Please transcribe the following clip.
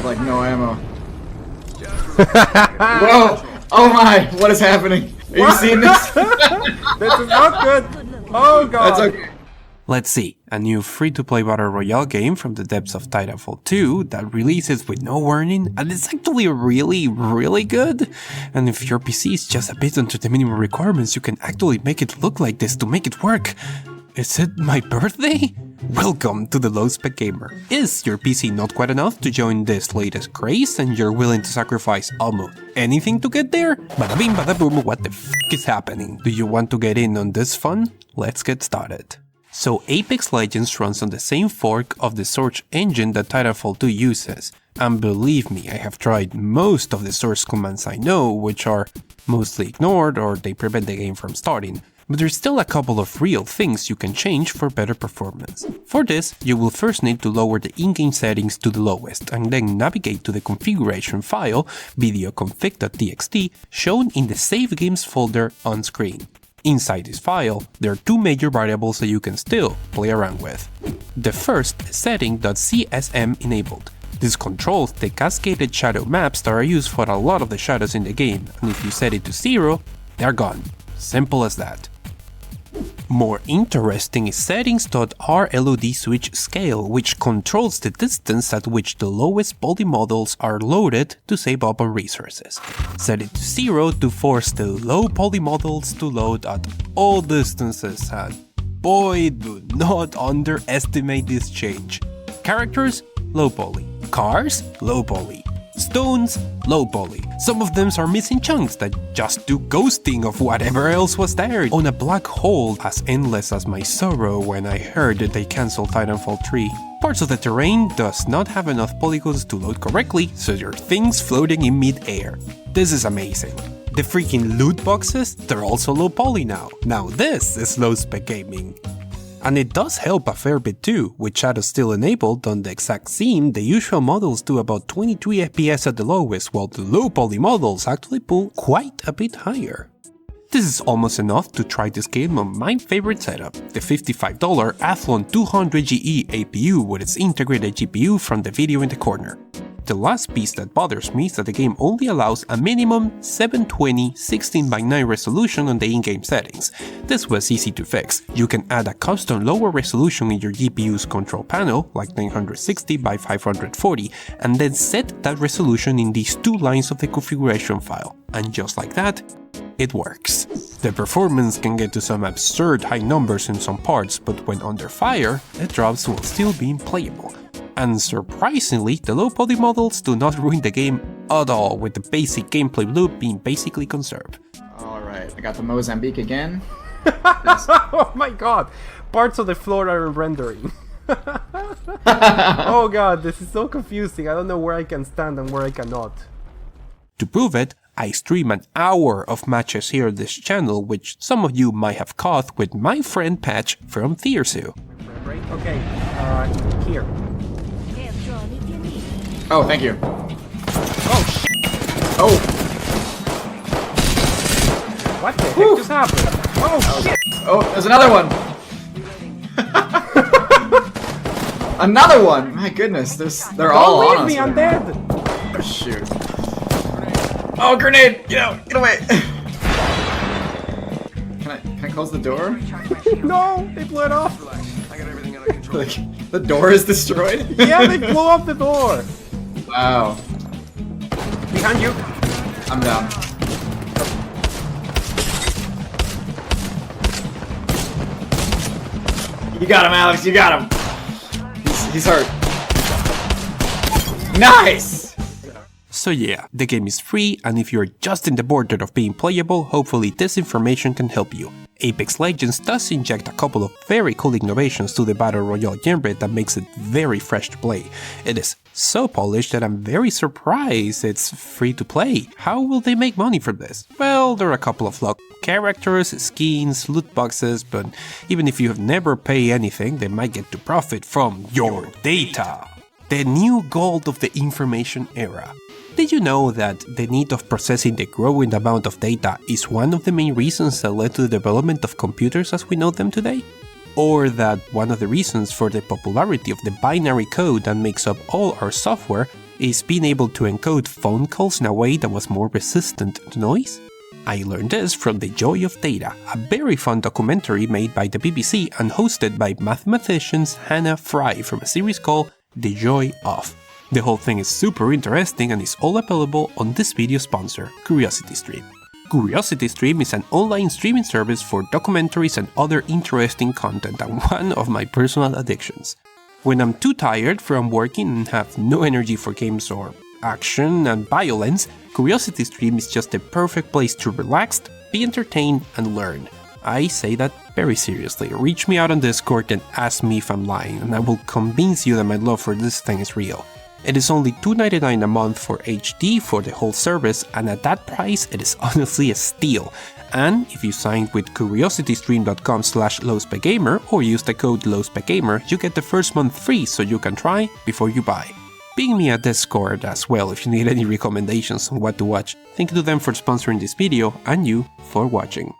have like no ammo. Whoa! Oh my! What is happening? Are you seeing this? This is not good! Oh god! That's okay. Let's see, a new free-to-play battle royale game from the depths of Titanfall 2 that releases with no warning, and it's actually really good. And if your PC is just a bit under the minimum requirements, you can actually make it look like this to make it work. Is it my birthday? Welcome to the LowSpecGamer. Is your PC not quite enough to join this latest craze and you're willing to sacrifice almost anything to get there? Bada bing bada boom, what the f*** is happening? Do you want to get in on this fun? Let's get started. So Apex Legends runs on the same fork of the search engine that Titanfall 2 uses. And believe me, I have tried most of the source commands I know, which are mostly ignored or they prevent the game from starting. But there's still a couple of real things you can change for better performance. For this, you will first need to lower the in-game settings to the lowest and then navigate to the configuration file videoconfig.txt shown in the Save Games folder on screen. Inside this file, there are two major variables that you can still play around with. The first is setting.csm enabled. This controls the cascaded shadow maps that are used for a lot of the shadows in the game, and if you set it to 0, they're gone. Simple as that. More interesting is settings.rlod switch scale, which controls the distance at which the lowest poly models are loaded to save up on resources. Set it to 0 to force the low poly models to load at all distances, and boy, do not underestimate this change. Characters, low poly. Cars, low poly. Stones, low poly. Some of them are missing chunks that just do ghosting of whatever else was there. On a black hole as endless as my sorrow when I heard that they cancelled Titanfall 3. Parts of the terrain does not have enough polygons to load correctly, so there are things floating in mid-air. This is amazing. The freaking loot boxes, they're also low poly now. Now this is low spec gaming. And it does help a fair bit too, with shadows still enabled on the exact scene. The usual models do about 23 FPS at the lowest, while the low poly models actually pull quite a bit higher. This is almost enough to try this game on my favorite setup, the $55 Athlon 200GE APU with its integrated GPU from the video in the corner. The last piece that bothers me is that the game only allows a minimum 720 16:9 resolution on the in-game settings. This was easy to fix. You can add a custom lower resolution in your GPU's control panel, like 960 by 540, and then set that resolution in these two lines of the configuration file. And just like that, it works. The performance can get to some absurd high numbers in some parts, but when under fire, the drops will still be playable. And surprisingly, the low poly models do not ruin the game at all, with the basic gameplay loop being basically conserved. Alright, I got the Mozambique again. Oh my god! Parts of the floor are rendering. Oh god, this is so confusing. I don't know where I can stand and where I cannot. To prove it, I stream an hour of matches here on this channel, which some of you might have caught with my friend Patch from Thearsu. Okay, here. Oh, thank you. Oh, Oh! what the heck just happened? Oh, shit! Oh, there's another one! Another one! My goodness, they're all on us. Don't leave me, I'm dead! Oh, shoot. Oh, grenade! Get out! Get away! Can I close the door? No, they blew it off. Like, the door is destroyed? Yeah, they blew up the door. Wow. Behind you. I'm down. You got him, Alex, you got him! He's hurt. Nice! So yeah, the game is free, and if you're just in the border of being playable, hopefully this information can help you. Apex Legends does inject a couple of very cool innovations to the Battle Royale genre that makes it very fresh to play. It is so polished that I'm very surprised it's free to play. How will they make money from this? Well, there are a couple of locked characters, skins, loot boxes, but even if you have never paid anything, they might get to profit from your data. The new gold of the information era. Did you know that the need of processing the growing amount of data is one of the main reasons that led to the development of computers as we know them today? Or that one of the reasons for the popularity of the binary code that makes up all our software is being able to encode phone calls in a way that was more resistant to noise. I learned this from The Joy of Data, a very fun documentary made by the BBC and hosted by mathematicians Hannah Fry from a series called The Joy of. The whole thing is super interesting and is all available on this video sponsor, CuriosityStream. CuriosityStream is an online streaming service for documentaries and other interesting content and one of my personal addictions. When I'm too tired from working and have no energy for games or action and violence, CuriosityStream is just the perfect place to relax, be entertained, and learn. I say that very seriously. Reach me out on Discord and ask me if I'm lying, and I will convince you that my love for this thing is real. It is only $2.99 a month for HD for the whole service, and at that price it is honestly a steal. And if you sign with curiositystream.com/LowSpecGamer or use the code LowSpecGamer, you get the first month free so you can try before you buy. Ping me at Discord as well if you need any recommendations on what to watch. Thank you to them for sponsoring this video and you for watching.